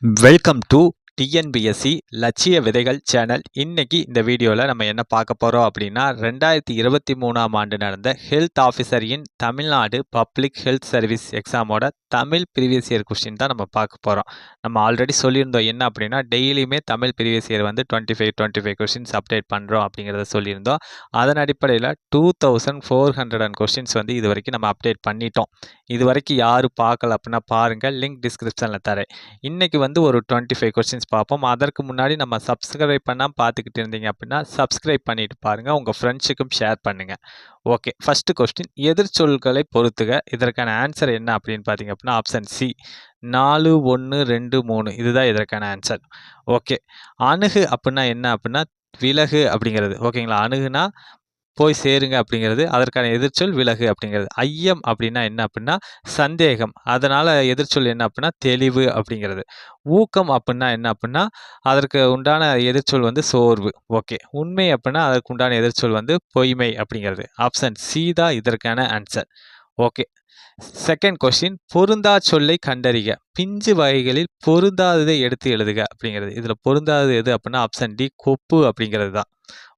Welcome to TNPSC லட்சிய விதைகள் channel. இன்னைக்கு இந்த வீடியோவில் நம்ம என்ன பார்க்க போகிறோம் அப்படின்னா 2023ஆம் ஆண்டு நடந்த ஹெல்த் ஆஃபீஸர் இன் Tamil Nadu public health service எக்ஸாமோட Tamil previous year question தான் நம்ம பார்க்க போகிறோம். நம்ம ஆல்ரெடி சொல்லியிருந்தோம் என்ன அப்படின்னா டெய்லியுமே தமிழ் ப்ரீவியஸ் இயர் வந்து 25 கொஸ்டின்ஸ் அப்டேட் பண்ணுறோம் அப்படிங்கிறத சொல்லியிருந்தோம். அதன் அடிப்படையில் 2400 கொஸ்டின்ஸ் வந்து இது வரைக்கும் நம்ம அப்டேட் பண்ணிட்டோம். இது வரைக்கும் யார் பார்க்கல அப்படின்னா பாருங்கள், லிங்க் டிஸ்கிரிப்ஷனில் தரேன். இன்றைக்கி வந்து ஒரு 25 கொஸ்டின்ஸ் பார்ப்போம். அதற்கு முன்னாடி நம்ம சப்ஸ்கிரைப் பண்ணால் பார்த்துக்கிட்டு இருந்தீங்க அப்படின்னா சப்ஸ்கிரைப் பண்ணிட்டு பாருங்கள், உங்கள் ஃப்ரெண்ட்ஸுக்கும் ஷேர் பண்ணுங்கள். ஓகே, ஃபஸ்ட்டு கொஸ்டின், எதிர்ச்சொற்களை பொறுத்துக. இதற்கான ஆன்சர் என்ன அப்படின்னு பார்த்தீங்க அப்படின்னா ஆப்ஷன் சி 4 1 2 3 இதுதான் இதற்கான ஆன்சர். ஓகே, அணுகு அப்படின்னா என்ன அப்படின்னா விலகு அப்படிங்கிறது. ஓகேங்களா, அணுகுனா போய் சேருங்க அப்படிங்கிறது, அதற்கான எதிர்ச்சொல் விலகு அப்படிங்கிறது. ஐயம் அப்படின்னா என்ன அப்படின்னா சந்தேகம், அதனால் எதிர்ச்சொல் என்ன அப்படின்னா தெளிவு அப்படிங்கிறது. ஊக்கம் அப்படின்னா என்ன அப்படின்னா அதற்கு உண்டான எதிர்ச்சொல் வந்து சோர்வு. ஓகே, உண்மை அப்படின்னா அதற்கு உண்டான எதிர்ச்சொல் வந்து பொய்மை அப்படிங்கிறது. ஆப்ஷன் சி தான் இதற்கான ஆன்சர். ஓகே, செகண்ட் கொஸ்டின், பொருந்தா சொல்லை கண்டறிக. பிஞ்சு வகைகளில் பொருந்தாததை எடுத்து எழுதுக அப்படிங்கிறது. இதில் பொருந்தாதது எது அப்படின்னா ஆப்ஷன் டி கொப்பு அப்படிங்கிறது தான்.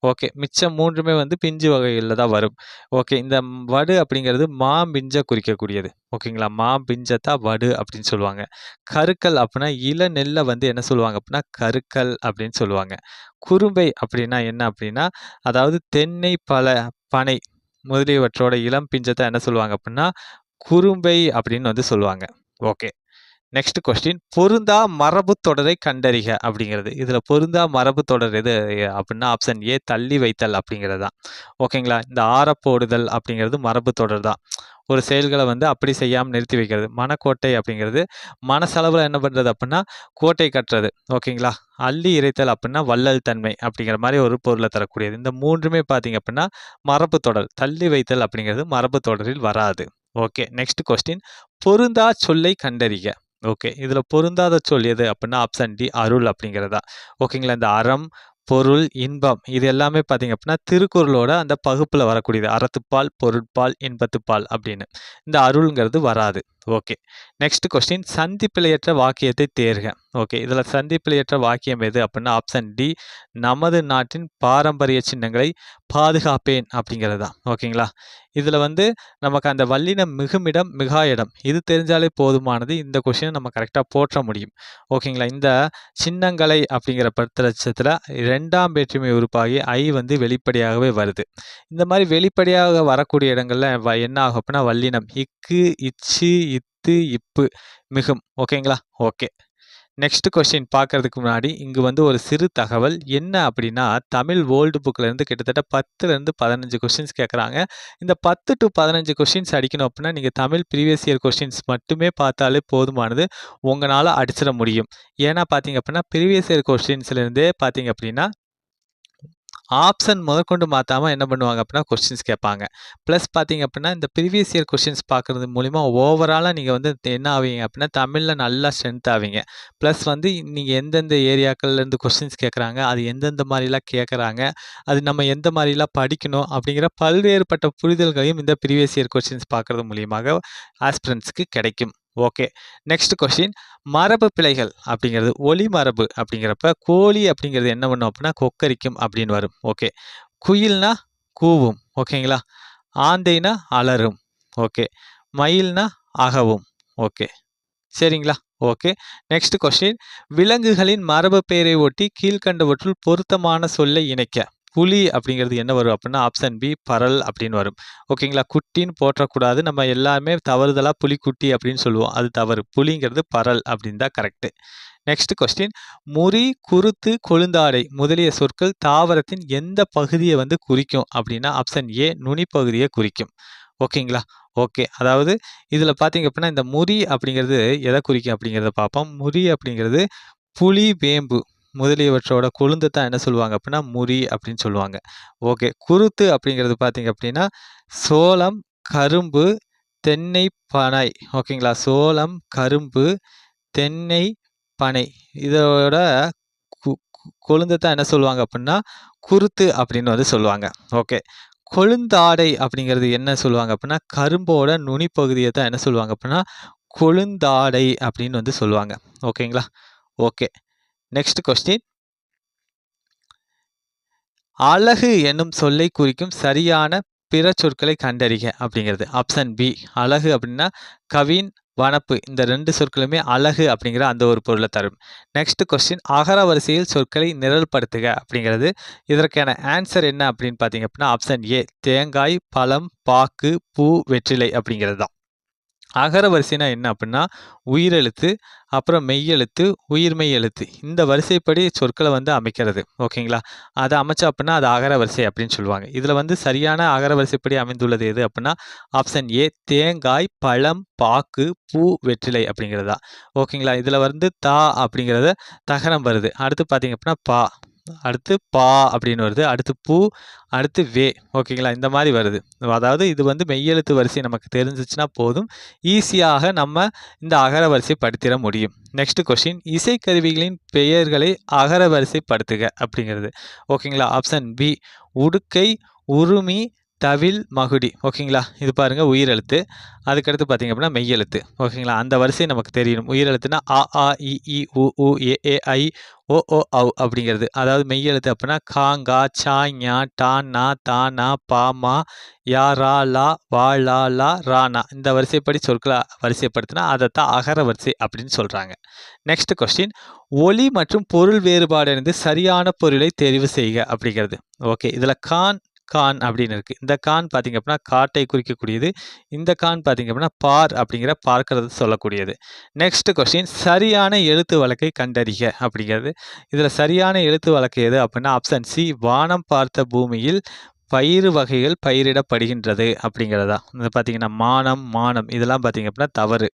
ஓகே, மிச்சம் மூன்றுமே வந்து பிஞ்சு வகைகளில் தான் வரும். ஓகே, இந்த வடு அப்படிங்கிறது மாம்பிஞ்சை குறிக்கக்கூடியது. ஓகேங்களா, மாம்பிஞ்சத்தான் வடு அப்படின்னு சொல்லுவாங்க. கருக்கல் அப்படின்னா இள நெல்லை வந்து என்ன சொல்லுவாங்க அப்படின்னா கருக்கல் அப்படின்னு சொல்லுவாங்க. குறும்பை அப்படின்னா என்ன அப்படின்னா அதாவது தென்னை பனை முதலியவற்றோட இளம் பிஞ்சத்தை என்ன சொல்லுவாங்க அப்படின்னா குறும்பை அப்படின்னு வந்து சொல்லுவாங்க. ஓகே, நெக்ஸ்ட் கொஸ்டின், பொருந்தா மரபு தொடரை கண்டறிக அப்படிங்கிறது. இதில் பொருந்தா மரபு தொடர் எது அப்படின்னா ஆப்ஷன் ஏ தள்ளி வைத்தல் அப்படிங்கிறது தான். ஓகேங்களா, இந்த ஆரப்போடுதல் அப்படிங்கிறது மரபு தொடர் தான். ஒரு செயல்களை வந்து அப்படி செய்யாமல் நிறுத்தி வைக்கிறது. மனக்கோட்டை அப்படிங்கிறது மனசளவில் என்ன பண்ணுறது அப்படின்னா கோட்டை கட்டுறது. ஓகேங்களா, அள்ளி இறைத்தல் அப்படின்னா வள்ளல் தன்மை அப்படிங்கிற மாதிரி ஒரு பொருளை தரக்கூடியது. இந்த மூன்றுமே பார்த்தீங்க அப்படின்னா மரபு தொடர். தள்ளி வைத்தல் அப்படிங்கிறது மரபு தொடரில் வராது. ஓகே, நெக்ஸ்ட் கொஸ்டின், பொருந்தா சொல்லை கண்டறிக. ஓகே, இதில் பொருந்தாத சொல் எது அப்படின்னா ஆப்ஷன் டி அருள் அப்படிங்கிறதா. ஓகேங்களா, இந்த அறம், பொருள், இன்பம் இது எல்லாமே பார்த்தீங்க அப்படின்னா திருக்குறளோட அந்த பகுப்பில் வரக்கூடியது. அறத்துப்பால், பொருட்பால், இன்பத்துப்பால் அப்படின்னு. இந்த அருள்ங்கிறது வராது. ஓகே, நெக்ஸ்ட் கொஸ்டின், சந்திப்பிழையற்ற வாக்கியத்தை தேர்க. ஓகே, இதில் சந்திப்பிழையற்ற வாக்கியம் எது அப்படின்னா ஆப்ஷன் டி நமது நாட்டின் பாரம்பரிய சின்னங்களை பாதுகாப்பேன் அப்படிங்கிறது தான். ஓகேங்களா, இதில் வந்து நமக்கு அந்த வல்லினம் மிகுமிடம் மிகா இடம் இது தெரிஞ்சாலே போதுமானது. இந்த கொஸ்டினை நம்ம கரெக்டாக போற்ற முடியும். ஓகேங்களா, இந்த சின்னங்களை அப்படிங்கிற பட்சத்தில் இரண்டாம் வேற்றுமை உறுப்பாகி ஐ வந்து வெளிப்படையாகவே வருது. இந்த மாதிரி வெளிப்படையாக வரக்கூடிய இடங்கள்ல என்ன ஆகும் அப்படின்னா வல்லினம் இக்கு, இச்சு, இத்து, இப்பு மிகும். ஓகேங்களா. ஓகே, நெக்ஸ்ட் கொஸ்டின் பார்க்கறதுக்கு முன்னாடி இங்கு வந்து ஒரு சிறு தகவல் என்ன அப்படின்னா தமிழ் ஓல்டு புக்கில் இருந்து கிட்டத்தட்ட 10லேருந்து 15 கொஸ்டின்ஸ் கேட்குறாங்க. இந்த 10 to 15 கொஸ்டின்ஸ் அடிக்கணும் அப்படின்னா நீங்கள் தமிழ் ப்ரீவியஸ் இயர் கொஸ்டின்ஸ் மட்டுமே பார்த்தாலே போதுமானது, உங்களால் அடிச்சிட முடியும். ஏன்னா பார்த்தீங்க அப்படின்னா ப்ரீவியஸ் இயர் கொஸ்டின்ஸ்லேருந்தே பார்த்தீங்க அப்படின்னா ஆப்ஷன் முதற்கொண்டு மாற்றாமல் என்ன பண்ணுவாங்க அப்படின்னா கொஸ்டின்ஸ் கேட்பாங்க. ப்ளஸ் பார்த்தீங்க அப்படின்னா இந்த ப்ரீவியஸ் இயர் கொஸ்டின்ஸ் பார்க்குறது மூலிமா ஓவராலாக நீங்கள் வந்து என்ன ஆவீங்க அப்படின்னா தமிழில் நல்லா ஸ்ட்ரென்த் ஆவீங்க. ப்ளஸ் வந்து நீங்கள் எந்தெந்த ஏரியாக்கள்லேருந்து கொஸ்டின்ஸ் கேட்குறாங்க, அது எந்தெந்த மாதிரிலாம் கேட்குறாங்க, அது நம்ம எந்த மாதிரிலாம் படிக்கணும் அப்படிங்கிற பல்வேறுபட்ட புரிதல்களையும் இந்த ப்ரீவியஸ் இயர் கொஸ்டின்ஸ் பார்க்குறது மூலியமாக ஆஸ்பிரண்ட்ஸ்க்கு கிடைக்கும். ஓகே, நெக்ஸ்ட் கொஸ்டின், மரபு பிழைகள் அப்படிங்கிறது ஒலி மரபு அப்படிங்கிறப்ப கோழி அப்படிங்கிறது என்ன பண்ணும் அப்படின்னா கொக்கரிக்கும் அப்படின்னு வரும். ஓகே, குயில்னா கூவும். ஓகேங்களா, ஆந்தைனா அலறும். ஓகே, மயில்னா அகவும். ஓகே, சரிங்களா. ஓகே, நெக்ஸ்ட் கொஸ்டின், விலங்குகளின் மரபு பெயரை ஒட்டி கீழ்கண்டவற்றுள் பொருத்தமான சொல்லை இணைக்க. புலி அப்படிங்கிறது என்ன வரும் அப்படின்னா ஆப்ஷன் பி பரல் அப்படின்னு வரும். ஓகேங்களா, குட்டின்னு போற்றக்கூடாது, நம்ம எல்லாருமே தவறுதலாக புலிக்குட்டி அப்படின்னு சொல்லுவோம், அது தவறு. புலிங்கிறது பரல் அப்படின்னு தான் கரெக்டு. நெக்ஸ்ட் கொஸ்டின், முறி, குருத்து, கொழுந்தாடை முதலிய சொற்கள் தாவரத்தின் எந்த பகுதியை வந்து குறிக்கும் அப்படின்னா ஆப்ஷன் ஏ நுனிப்பகுதியை குறிக்கும். ஓகேங்களா. ஓகே, அதாவது இதில் பார்த்தீங்க அப்படின்னா இந்த முறி அப்படிங்கிறது எதை குறிக்கும் அப்படிங்கிறத பார்ப்போம். முறி அப்படிங்கிறது புலி, வேம்பு முதலியவற்றோட கொழுந்தை தான் என்ன சொல்லுவாங்க அப்படின்னா முறி அப்படின்னு சொல்லுவாங்க. ஓகே, குருத்து அப்படிங்கிறது பார்த்தீங்க அப்படின்னா சோளம், கரும்பு, தென்னை, பனை. ஓகேங்களா, சோளம், கரும்பு, தென்னை, பனை இதோட கொழுந்தை தான் என்ன சொல்லுவாங்க அப்படின்னா குருத்து அப்படின்னு வந்து சொல்லுவாங்க. ஓகே, கொழுந்தாடை அப்படிங்கிறது என்ன சொல்லுவாங்க அப்படின்னா கரும்போட நுனிப்பகுதியை தான் என்ன சொல்லுவாங்க அப்படின்னா கொழுந்தாடை அப்படின்னு வந்து சொல்லுவாங்க. ஓகேங்களா. ஓகே. Next question. அழகு என்னும் சொல்லை குறிக்கும் சரியான பிற சொற்களை கண்டறிக அப்படிங்கிறது. Option B. அழகு அப்படின்னா கவின், வனப்பு இந்த 2 சொற்களுமே அழகு அப்படிங்கிற அந்த ஒரு பொருளை தரும். Next question. அகர வரிசையில் சொற்களை நிரல்படுத்துக அப்படிங்கிறது. இதற்கான ஆன்சர் என்ன அப்படின்னு பார்த்தீங்க அப்படின்னா ஆப்ஷன் ஏ. தேங்காய், பழம், பாக்கு, பூ, வெற்றிலை அப்படிங்கிறது தான். அகர வரிசைனா என்ன அப்படின்னா உயிரெழுத்து, அப்புறம் மெய்யெழுத்து, உயிர்மெய் எழுத்து இந்த வரிசைப்படி சொற்களை வந்து அமைக்கிறது. ஓகேங்களா? அதை அமைச்சா அப்படின்னா அது அகர வரிசை அப்படின்னு சொல்லுவாங்க. இதில் வந்து சரியான அகர வரிசைப்படி அமைந்துள்ளது எது அப்படின்னா ஆப்ஷன் ஏ. தேங்காய், பழம், பாக்கு, பூ, வெற்றிலை அப்படிங்கிறது தான். ஓகேங்களா? இதில் வந்து தா அப்படிங்கிறத தகரம் வருது. அடுத்து பார்த்தீங்க அப்படின்னா பா, அடுத்து பா அப்படின்னு வருது, அடுத்து பூ, அடுத்து வே. ஓகேங்களா? இந்த மாதிரி வருது. அதாவது இது வந்து மெய்யெழுத்து வரிசை நமக்கு தெரிஞ்சிச்சுன்னா போதும், ஈஸியாக நம்ம இந்த அகர வரிசை படுத்திட முடியும். Next question. இசைக்கருவிகளின் பெயர்களை அகர வரிசைப்படுத்துக அப்படிங்கிறது. ஓகேங்களா? Option B. உடுக்கை, உருமி, தவில், மகுடி. ஓகேங்களா? இது பாருங்க உயிரெழுத்து. அதுக்கடுத்து பார்த்தீங்க அப்படின்னா மெய்யெழுத்து. ஓகேங்களா? அந்த வரிசை நமக்கு தெரியணும். உயிரெழுத்துனா அ, ஆ, இ, ஈ, உ, ஊ, ஏ, ஏ, ஐ, ஓ, ஓ, ஔ அப்படிங்கிறது. அதாவது மெய்யெழுத்து அப்படின்னா கா, ngா, சா, ஞா, டா, நா, தா, நா, பா, மா, யா, ரா, லா, வா, லா, லா, ரா, நா. இந்த வரிசைப்படி சொற்களை வரிசைப்படுத்தினா அதைத்தான் அகர வரிசை அப்படின்னு சொல்றாங்க. Next question. ஒலி மற்றும் பொருள் வேறுபாடு அறிந்து சரியான பொருளை தெரிவு செய்க அப்படிங்கிறது. ஓகே. இதில் கான் அப்படின்னு இருக்கு. இந்த கான் பார்த்தீங்க அப்படின்னா காட்டை குறிக்கக்கூடியது. இந்த கான் பார்த்தீங்க அப்படின்னா பார் அப்படிங்கிற பார்க்கிறது சொல்லக்கூடியது. Next question. சரியான எழுத்து வழக்கை கண்டறிக அப்படிங்கிறது. இதில் சரியான எழுத்து வழக்கு எது அப்படின்னா ஆப்ஷன் சி. வானம் பார்த்த பூமியில் பயிறு வகைகள் பயிரிடப்படுகின்றது அப்படிங்கிறதா. இது பார்த்தீங்கன்னா மானம் இதெல்லாம் பார்த்தீங்க அப்படின்னா தவறு.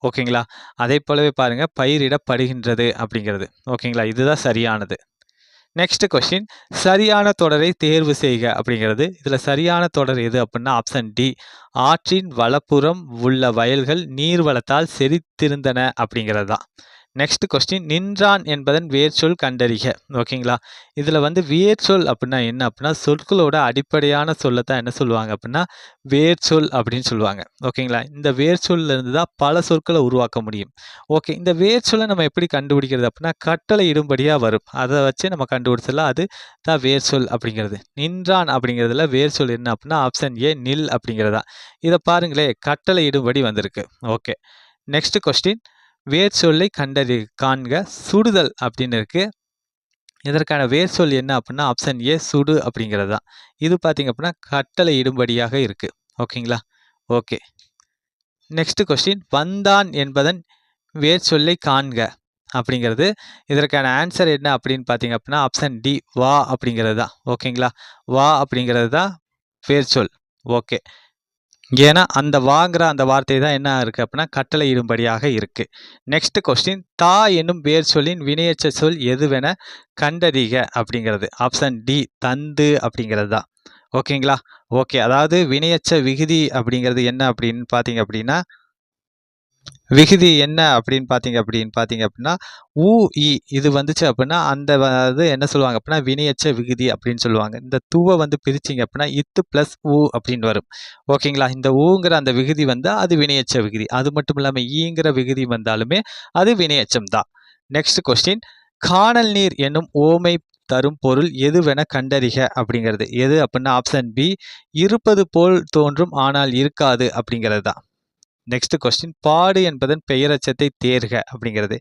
ஓகேங்களா? அதே போலவே பாருங்க பயிரிடப்படுகின்றது அப்படிங்கிறது. ஓகேங்களா? இதுதான் சரியானது. Next question. சரியான தொடரை தேர்வு செய்க அப்படிங்கிறது. இதில் சரியான தொடர் எது அப்படின்னா ஆப்ஷன் டி. ஆற்றின் வலப்புறம் உள்ள வயல்கள் நீர் வளத்தால் செழித்திருந்தன அப்படிங்கிறது தான். Next question. நின்றான் என்பதன் வேர்ச்சொல் கண்டறிக. ஓகேங்களா? இதில் வந்து வேர்ச்சொல் அப்படின்னா என்ன அப்படின்னா சொற்களோட அடிப்படையான சொல்லத்தான் என்ன சொல்லுவாங்க அப்படின்னா வேர்ச்சொல் அப்படின்னு சொல்லுவாங்க. ஓகேங்களா? இந்த வேர்ச்சொல்ல இருந்து தான் பல சொற்களை உருவாக்க முடியும். ஓகே. இந்த வேர்ச்சொல்லை நம்ம எப்படி கண்டுபிடிக்கிறது அப்படின்னா கட்டளை இடும்படியாக வரும். அதை வச்சு நம்ம கண்டுபிடிச்சிடலாம். அது தான் வேர்ச்சொல் அப்படிங்கிறது. நின்றான் அப்படிங்கிறதுல வேர்ச்சொல் என்ன அப்படின்னா ஆப்ஷன் ஏ. நில் அப்படிங்கிறதா. இதை பாருங்களே கட்டளை இடும்படி வந்திருக்கு. ஓகே. Next question. வேர்ச்சொல்லை காண்க. சுடுதல் அப்படின்னு இருக்கு. இதற்கான வேர்ச்சொல் என்ன அப்படின்னா ஆப்ஷன் ஏ. சுடு அப்படிங்கிறது தான். இது பார்த்தீங்க அப்படின்னா கட்டளை இடும்படியாக இருக்கு. ஓகேங்களா? ஓகே. Next question. வந்தான் என்பதன் வேர்ச்சொல்லை காண்க அப்படிங்கிறது. இதற்கான ஆன்சர் என்ன அப்படின்னு பார்த்தீங்க அப்படின்னா ஆப்ஷன் டி. வா அப்படிங்கிறது தான். ஓகேங்களா? வா அப்படிங்கிறது தான் வேர்ச்சொல். ஓகே. ஏன்னா அந்த வாங்கிற அந்த வார்த்தை தான் என்ன இருக்கு அப்படின்னா கட்டளை இடும்படியாக இருக்கு. Next question. தா என்னும் வேர்ச்சொல்லின் வினையெச்ச சொல் எதுவென கண்டறிக அப்படிங்கிறது. Option D. தந்து அப்படிங்கிறது தான். ஓகேங்களா? ஓகே. அதாவது வினையெச்ச விகுதி அப்படிங்கிறது என்ன அப்படின்னு பார்த்தீங்க அப்படின்னா விகுதி என்ன அப்படின்னு பார்த்தீங்க அப்படின்னா ஊ இ இது வந்துச்சு அப்படின்னா அந்த இது என்ன சொல்லுவாங்க அப்படின்னா வினையெச்ச விகுதி அப்படின்னு சொல்லுவாங்க. இந்த தூவை வந்து பிரிச்சிங்க அப்படின்னா இத்து ப்ளஸ் ஊ அப்படின்னு வரும். ஓகேங்களா? இந்த ஊங்கிற அந்த விகுதி வந்தால் அது வினையெச்ச விகுதி. அது மட்டும் இல்லாமல் ஈங்கிற விகுதி வந்தாலுமே அது வினையெச்சம் தான். Next question. காணல் நீர் என்னும் ஓமை தரும் பொருள் எதுவென கண்டறிக அப்படிங்கிறது. எது அப்படின்னா ஆப்ஷன் பி. இருப்பது போல் தோன்றும் ஆனால் இருக்காது அப்படிங்கிறது தான். Next question. பாடு என்பதன் பெயரச்சத்தை தேர்க அப்படிங்கிறது.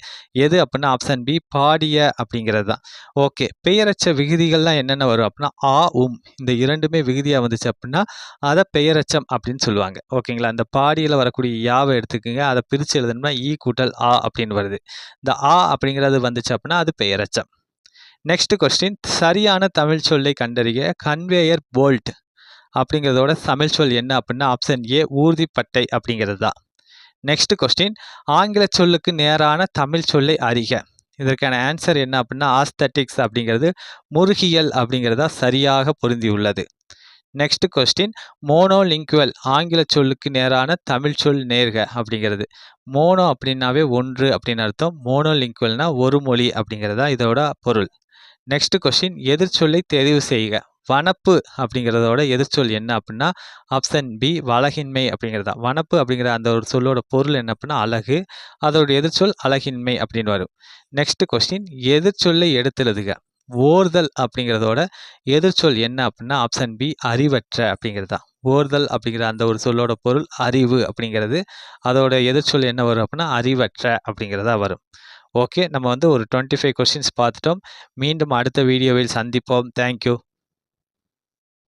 எது அப்படின்னா ஆப்ஷன் பி. பாடிய அப்படிங்கிறது தான். ஓகே. பெயரச்ச விகுதிகள்லாம் என்னென்ன வரும் அப்படின்னா ஆ, உம் இந்த இரண்டுமே விகுதியாக வந்துச்சு அப்படின்னா அதை பெயரச்சம் அப்படின்னு சொல்லுவாங்க. ஓகேங்களா? இந்த பாடியில் வரக்கூடிய யாவை எடுத்துக்கோங்க. அதை பிரித்து எழுதணும்னா ஈ கூட்டல் ஆ அப்படின்னு வருது. இந்த ஆ அப்படிங்கிறது வந்துச்சு அப்படின்னா அது பெயரச்சம். Next question. சரியான தமிழ் சொல்லை கண்டறிக. கன்வேயர் போல்ட் அப்படிங்கிறதோட தமிழ் சொல் என்ன அப்படின்னா ஆப்ஷன் ஏ. ஊர்திப்பட்டை அப்படிங்கிறது தான். Next question. ஆங்கில சொல்லுக்கு நேரான தமிழ் சொல்லை அறிக. இதற்கான ஆன்சர் என்ன அப்படின்னா ஆஸ்தட்டிக்ஸ் அப்படிங்கிறது முருகியல் அப்படிங்கிறதா சரியாக பொருந்தியுள்ளது. Next question. மோனோலிங்குவல் ஆங்கில சொல்லுக்கு நேரான தமிழ் சொல் நேர்க அப்படிங்கிறது. மோனோ அப்படின்னாவே ஒன்று அப்படின்னு அர்த்தம். மோனோலிங்குவல்னா ஒரு மொழி அப்படிங்கிறதா இதோட பொருள். Next question. எதிர்ச்சொல்லை தெரிவு செய்க. வனப்பு அப்படிங்கிறதோட எதிர்ச்சொல் என்ன அப்படின்னா ஆப்ஷன் பி அழகின்மை அப்படிங்கிறதா. வனப்பு அப்படிங்கிற அந்த ஒரு சொல்லோட பொருள் என்ன அப்படின்னா அழகு, அதோட எதிர்ச்சொல் அழகின்மை அப்படின்னு வரும். நெக்ஸ்ட் கொஸ்டின், எதிர்ச்சொல்லை எடுத்து எழுதுக. ஓர்தல் அப்படிங்கிறதோட எதிர்ச்சொல் என்ன அப்படின்னா ஆப்ஷன் பி அறிவற்ற அப்படிங்கிறதா. ஓர்தல் அப்படிங்கிற அந்த ஒரு சொல்லோட பொருள் அறிவு அப்படிங்கிறது, அதோட எதிர்ச்சொல் என்ன வரும் அப்படின்னா அறிவற்ற அப்படிங்கிறதா வரும். ஓகே, நம்ம வந்து ஒரு 25 கொஸ்டின்ஸ் பார்த்துட்டோம். மீண்டும் அடுத்த வீடியோவில் சந்திப்போம். தேங்க்யூ.